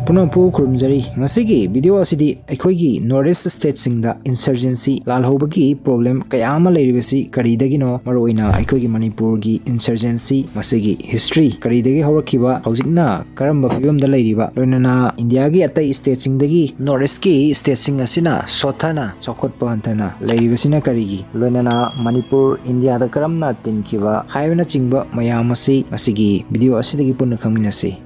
Punapu Kurumjari, Nasigi, video asidi, Ekoigi, Northeast State Singda, Insurgency, Lalhoubagi Problem, Kayama leiribasi, Karigino, Maroina, Ekoigi Manipurgi, Insurgency, Masigi, History, Karigi Horakiba, Hausigna, Karamba Film the Ladiba, Lunana, Indiagi atei State Singdagi, Northeast State Singasina, Sotana, Chaokhatpa Hanthana, leiribasina Karigi, Lunana, Manipur, India the Karamna Tinkiva, Haivana Chingba, Mayamasi, Masigi, video asidagi Punakaminasi.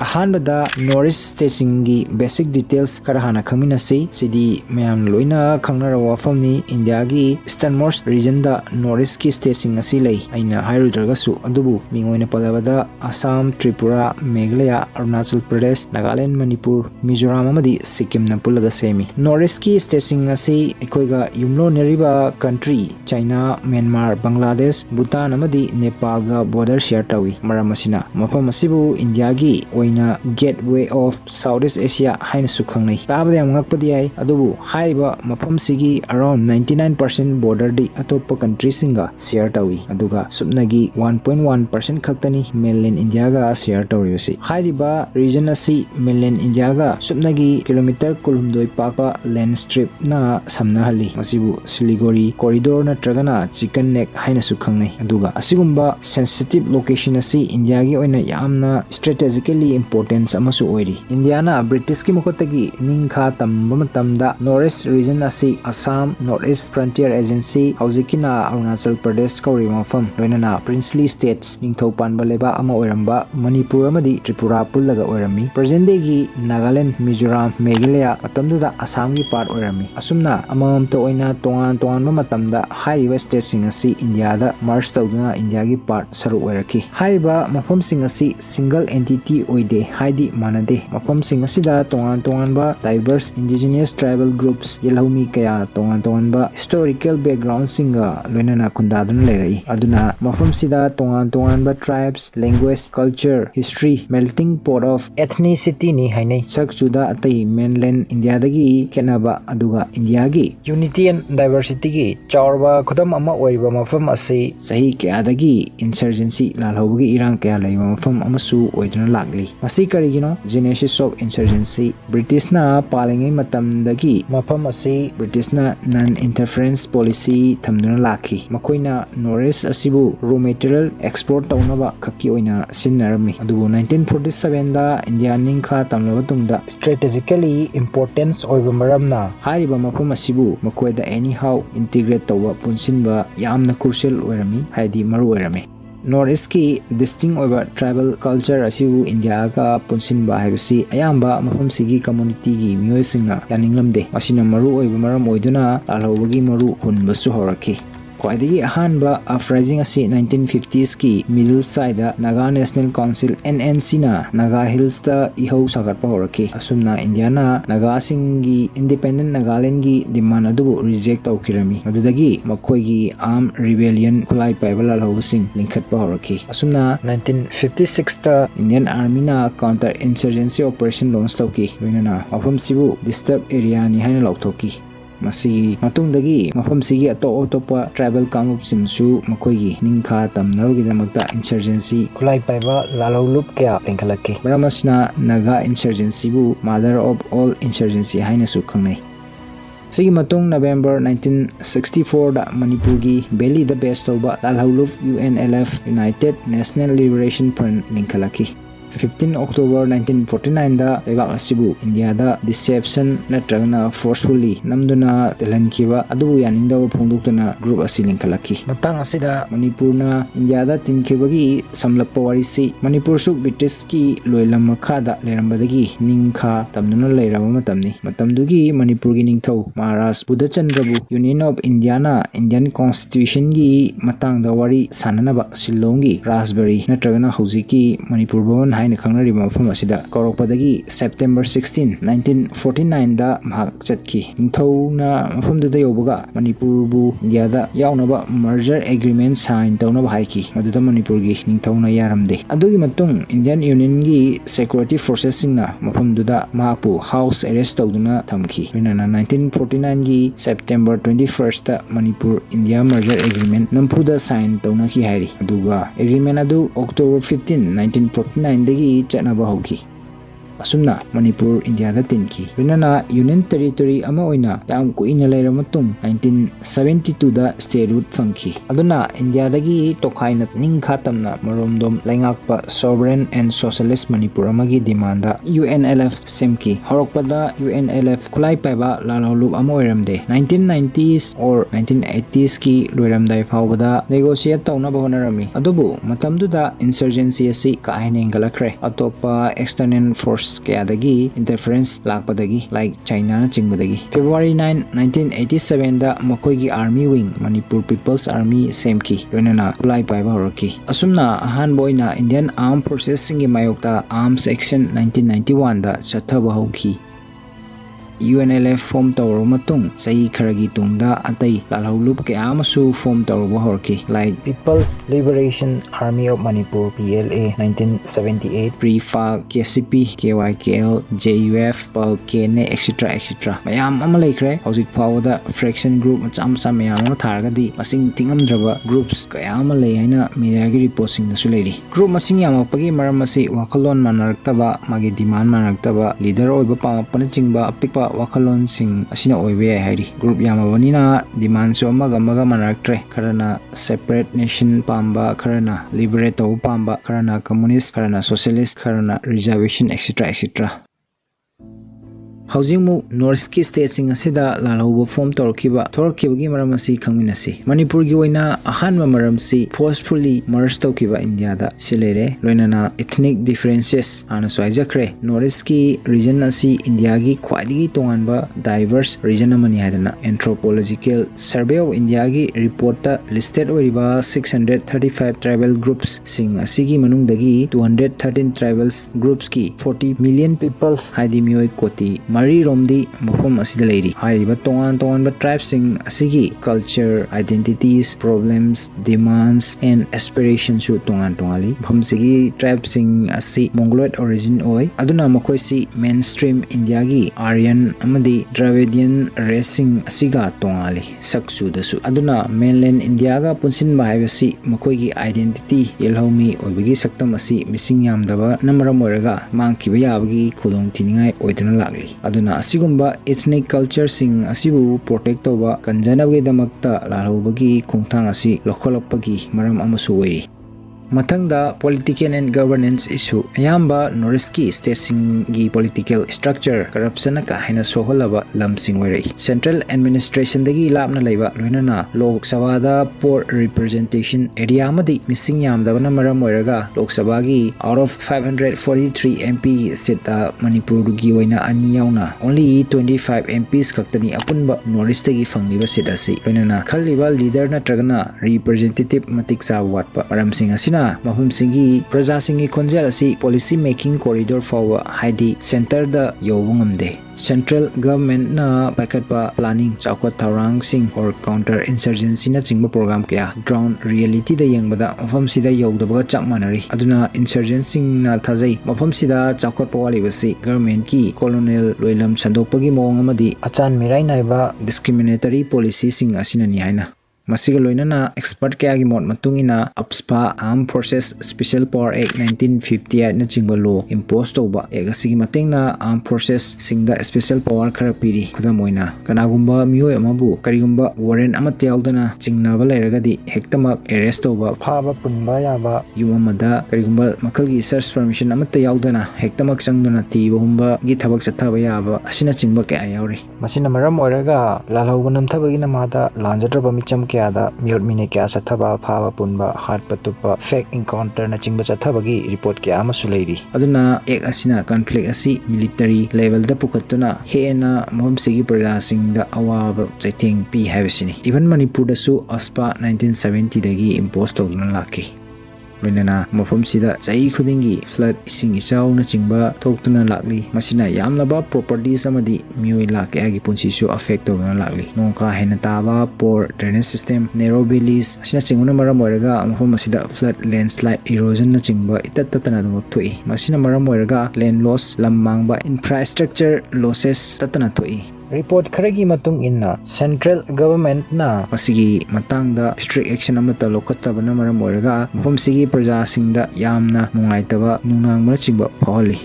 Ahanbada Northeast State Singi basic details karahana khaminasi sidi mayam loina khangnara wafamni India gi easternmost region da Northeast ki state singasi lei aina hairudragasu adubu mingoina palabada Assam, Tripura, Meghalaya, Arunachal Pradesh, Nagaland, Manipur, Mizoram amadi Sikkim na pulaga semi. Northeast ki state singasi ekoiga yumlo neriba country China, Myanmar, Bangladesh, Bhutan amadi Nepal ga border share tawi maramasina mafam asibu India gi gateway of Southeast Asia haina sukhangnai tabada yam ngakpadi ai adubu haiba mafam sigi around 99% border di atopa country singa share tawi aduga subnagi 1.1% khaktani mainland India ga share tawribasi haiba region asi mainland India ga subnagi kilometer kulumdoi papa land strip na samna hali masibu Siliguri corridor na tragana chicken neck haina sukhangnai aduga asigumba sensitive location asi India gi oina yamna strategically importance amasu oiri Indiana British ki mukotagi ningkha tamba matamda Northeast region asi Assam Northeast Frontier Agency hauzikina Arunachal Pradesh kauri mafam loinana princely states ningthau panba leba ama oiramba Manipur amadi Tripura pullaga oirami present day gi Nagaland Mizoram Meghalaya matamduda Assam gi part oirami asumna amamta oina tongan matamda haiba state sing asi India da merge tawduna India gi part saru oiraki haiba mafam sing asi single entity de haidi manade mafam sing asida tongan ba diverse indigenous tribal groups yelhaumi kaya tongan ba historical background singa loinana kundadun lerai aduna mafam sida tongan ba tribes language culture history melting pot of ethnicity ni hainai sakchuda atei mainland India dagi kenaba aduga India gi unity and diversity gi chawrba khudam ama oiba mafam ase sahi kya dagi insurgency lalhoubagi irang kya leiba mafam amasu oiduna lagli Masi Karigino, Genesis of Insurgency, British na palingai matamdagi mafam asi British na non-interference policy thamduna laki. Makoina Northeast asibu raw material export tawnaba khaki oina sinnarami. Adubu 1947 da India ningkha tamlaba tungda strategically importance oiba maramna hariba mafam asibu makoida anyhow integrate tawba punsinba yamna crucial oirami haidi maru oirami. Northeast ki distinct over tribal culture asibu India ka punsinba haibasi ayamba mafam sigi community gi miyoi singa yaninglamde masina maru oiba maram oiduna Lalhoubagi maru hunbasu horaki Kwaidagi ahanba uprising asi 1950s ki middle side Naga National Council NNC na Naga Hills ta ihau sagatpa horaki asumna Indiana Naga singi independent Nagaland gi demand adubu reject tawkirami adudagi makoigi armed rebellion khulai paiba Lalhoubasing linkhatpa horaki asumna 1956 ta Indian Army na counter insurgency operation launch tawki loinana mafam sibu disturbed area ni haina lauthoki Masi matungdagi mafam sigi atopa tribal kamup simsu makoigi ningkha tamnawgi damakta insurgency khulai paiba Lalhoulup Kaya lengkhalaki baramasna Naga insurgency bu mother of all insurgency haina su khangnai Sigi matung November 1964 da Manipur gi Belly the best tawba Lalhoulup UNLF United National Liberation Front lengkhalaki 15 October 1949 da lebak asibu India da deception natragna forcefully namduna telankiba adubu yaningdaw phongdoktuna group asi lingkalaki matang asida Manipur na India da tinkibagi samlappa warisi Manipur su British ki loilam makhada lerambadagi ningkha tamduna leiraba matamdugi Manipur gi ningthau Maharaj Budachandrabu Union of India na Indian Constitution gi matangda wari sananaba Shillong Raspberry natragna hojiki Manipur Bhavan haina khangnariba mafam asida korokpadagi September 16 1949 da mahak chatki ningthauna mafamduda yobaga Manipur bu India da yawnaba merger agreement sign tawnaba haiki maduda Manipur gi ningthauna yaramde adugi matung Indian Union gi security forces singna mafamduda mahakpu house arrest tawduna thamki winana 1949 gi September 21st da Manipur India merger agreement nampuda sign tawna ki hairi aduga agreement adu October 15 1949 dagi chatnaba hoki asumna Manipur India da tinkhi loinana union territory ama oina yam kuina leira matung 1972 da statehood fangki aduna India dagi tokhaina ningkha tamna maromdom laingakpa sovereign and socialist Manipur amagi demanda UNLF semki horokpada UNLF khulai paiba lalhoulup ama oiramde 1990s or 1980s ki loiramdai faubada negotiate tawna bahonarami adubu matamduda insurgency asi kaine ingalakre atopa external force kayadagi interference lakpadagi like China na chingbadagi February 9 1987 da makoigi army wing Manipur People's Army semki loinana khulai paiba horaki asumna ahan boina Indian Armed Forces singi mayokta Arms Action 1991 da chathaba hauki UNLF form tawro matung sahi karigi tungda atei Lalhoulup Kayama su form tawro horki like People's Liberation Army of Manipur PLA 1978 Pre-FARC KCP KYKL JUF PAL KNA etc etc mayam ama laikre hojik phawda fraction group macham sa mayam ama thargadi masing tingamdraba groups kayama lei haina media gi reporting da su leiri group masing yamakpagi maram asi wakalon manaraktaba magi demand manaraktaba leader oiba pamapana chingba apikpa wakalon sing asina oibe hairi group yamabanina demand so amaga manaraktre karana separate nation pamba karana liberate to pamba karana communist karana socialist karana reservation etc etc Housing North Ki State sing asida lalhouba form torkibagi maram asi khangminasi Manipur gi oina ahanma maram si forcefully merge tokiba India da silere loinana ethnic differences ana soijakre North Ki region asi India gi khwadigi tonganba diverse region amani hadana anthropological survey of India gi report ta listed oriba 635 tribal groups sing asigi manungdagi 213 tribals groups ki 40 million peoples haidi mioi koti Mari Romdi Mufum Asida Lady Hariba Tongan but tribes sing Asigi culture, identities, problems, demands, and aspirations to Tongan Tongali. Pumsigi tribes sing Asi Mongoloid origin oi. Aduna Mokoisi mainstream Indiagi Aryan Amadi Dravidian racing Asiga Tongali Saksu Dasu. Aduna mainland Indiaga Punsin Bahayasi Mokoigi identity Yelhomi Obigi Saktam Asi missing Yamdaba Namara Moraga Mankibayabagi Kulung Tiningai Oiduna Lagli. Aduna asigumba ethnic culture sing asibu protect toba kanjanabagi damakta lalhoubagi khongthang asi lokholapagi maram amasu oiri Matangda political and governance issue ayamba North Ki state singi political structure corruption ka haina soholaba lam singwari central administration dagi labna leiba loinana Lok Sabha da poor representation area amadi missing yamdabana maram oiraga Lok Sabha gi out of 543 MP seat Manipur gi oina ani yauna only 25 MPs kaktani apunba North gi fangliba seat asi loinana khaliba leader na tragana representative matik sa watpa maram sing asina Mahum Singi Praja Singi Konjal asi policy making corridor for Haidi center da Yobungamde Central government na Chaokhatpa planning Chaokhatpa sing or counter insurgency na chingba program kaya ground reality da yangbada mafam sida yogdabaga chak manari aduna insurgency na thajai mafam sida Chaokhatpa wali basi government ki colonial loilam sandokpagi mawang amadi achan mirai naiba discriminatory policy sing asinani haina Masiga loinana expert kaya gi mot matungina APSPA Armed Forces Special Power Act 1958 na chingba law impose toba egasigi matengna Armed Forces singda special power khara piri kudamoina kanagumba mioi amabu karigumba warrant amat yaudana chingnaba lairagadi hektamak arrest toba phaba punba yaba yumamada karigumba makalgi search permission amat yaudana hektamak changduna tibahumba gi thabak chathaba yaba asina chingba kaya yauri masina maram oiraga lalhouba namthabagi namada lanjadraba micham Kiada Mute Mine Kia Sataba Pava Punba Hard Patupa Fake Encounter na Chingba Satabagi report Kia Masuleiri Aduna Ek Asina conflict asi military level da pukatuna Hena Moham Sigi Praja Sing da Awab Chaiting P Havasini Even Manipur da su ASPA 1970 dagi imposed to Laki Loinana mafam sida chai khudingi flood ising isau na chingba thoktuna lakli masina yamlaba properties amadi mioi lak agi punsi su affect tawna lakli nongka hena taba poor drainage system narrow valleys asina chinguna maram oiraga mafam sida flood landslide erosion na chingba itattatana dum thoi masina maram oiraga land loss lamangba infrastructure losses tatana thoi Report karigi matung inna central government na masigi matangda strict action amata lokattabana maram oiraga mafam sigi praja singda yamna nungaitaba nunangmana chingba phawali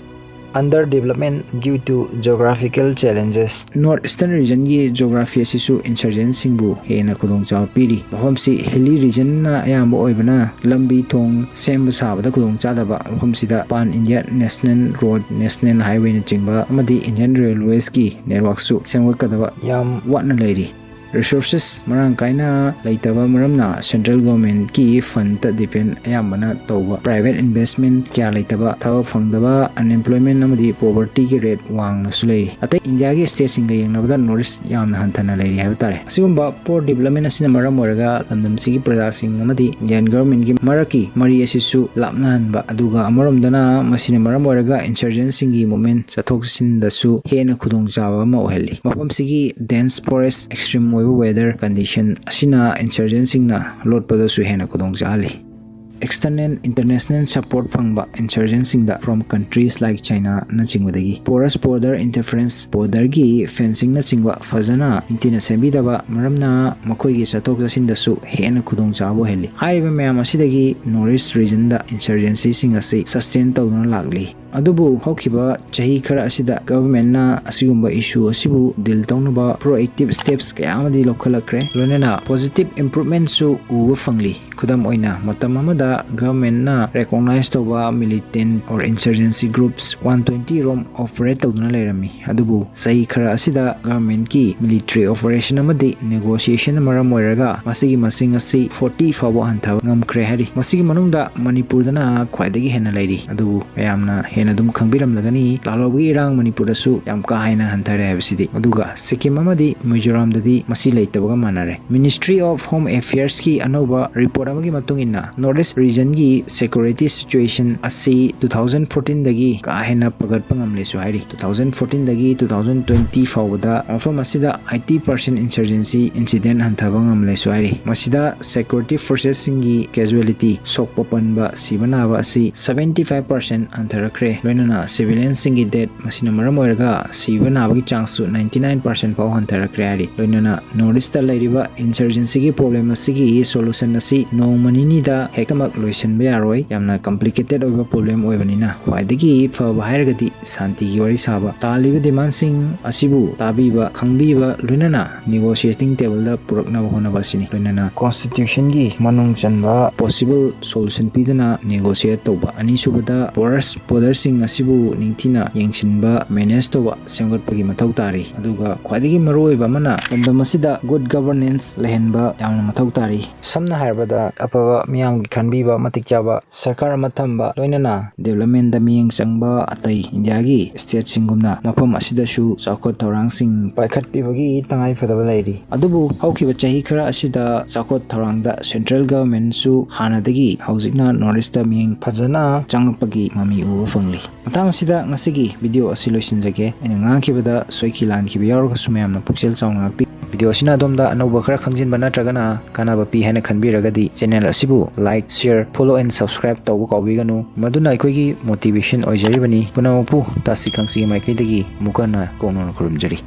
underdevelopment due to geographical challenges. North-eastern region gi geography asisu insurgents singbu hena khudongchaw piri. Mafamsi hilly region na ayamba oibana lambi thong semba sabada khudongchadaba mafamsida pan India National Road, National Highway na chingba amadi Indian Railways ki network su semgakadaba yam watna leiri. Resources marang kaina laitaba maramna central government ki fund ta depend ayambana tawba private investment kya laitaba thaw phangdaba unemployment amadi poverty ki rate wangna sulei atei India gi state singa yengnabada north yamna hanthana leiri haiba tare asigumba poor development asina maram oraga lamdam sigi praja sing amadi Indian government gi maraki mari asisu lapna hanba aduga amaromdana masina maram oraga insurgents singi movement chathok sin dasu hena khudong jawa ma oheli mafam sigi dense forest extreme weather condition asina insurgents singna lotpada su hena kudong jali. External international support phangba insurgents singda from countries like China na chingwadagi porous border interference border gi fencing na chingwa fazana intina sembidaba maramna makoi gi chatok jasin dasu hena kudong jabo heli haiba mayam asidagi northeast region da insurgency sing asi sustain tawduna lagli adubu hokhiba chahi khara asida government na asigumba issue asibu deal tawnaba proactive steps kayamadi lokhalakre lonena positive improvement su uwa fangli khudam oina matam amada government na recognize tawba militant or insurgency groups 120 rom operate tawduna lerami adubu sahi khara asida government ki military operation amadi negotiation maram oiraga masigi masing asi 40 fawo hantha ngamkre hari masigi manungda Manipur dana khwaidagi hena leiri adubu ayamna hena dum khangbiram lagani Lalhoubagi irang Manipur dasu yam ka haina hanthare habsidi aduga Sikkim amadi Mizoram dadi masi leitabaga manare Ministry of Home Affairs ki anoba report amagi matungina Northeast region gi security situation asi 2014 dagi ka haina pagat pangamle su hairi 2014 dagi 2020 fawda afam asida 80% insurgency incident hanthaba ngamle su hairi masida security forces singi casualty sokpapanba sibanaba asi 75% antharakre loinana civilians singi death masina maram oiraga sibanabagi chance 99% paw hantarakre ari loinana northeast ta leiriba insurgency gi problem asigi solution asi no manini da hektamak loisan be aroi yamna complicated oiba problem oibanina khwaidagi phaba hairagadi santi gi wari saba taliba demand sing asibu tabiba khangbiba loinana negotiating table da purakna hona basini loinana constitution gi manung chanba possible solution pidana negotiate toba ani subada porous border sing asibu ningthina yengshinba manage toba semgatpagi mathau tari aduga khwaidagi maroiba mana pandamasida good governance lehenba yamna mathau tari samna harbada apaba miyam gi khanbiba matikjaba sarkar mathamba loinana development da miyeng changba atei India gi state singumna mafam asida su chaokhat thorang sing paikhat pibagi tangai fadaba leiri adubu haukiba chahi khara asida chaokhat thorang da central government su hanadagi haujikna northeast da miyeng phajana changpagi mami u fangli matang sida ngasigi video asi loisinjage ena ngakibada soikilan kibi yaur kasumyamna puksel chawnga video asina domda anoba khara khangjin bana tragana kanaba pi hena khanbiragadi channel asibu like share follow and subscribe tawbu kawbiganu maduna aikoigi motivation oijaribani punamu Tasi Khangsi maikaidagi mukana konon khurumjari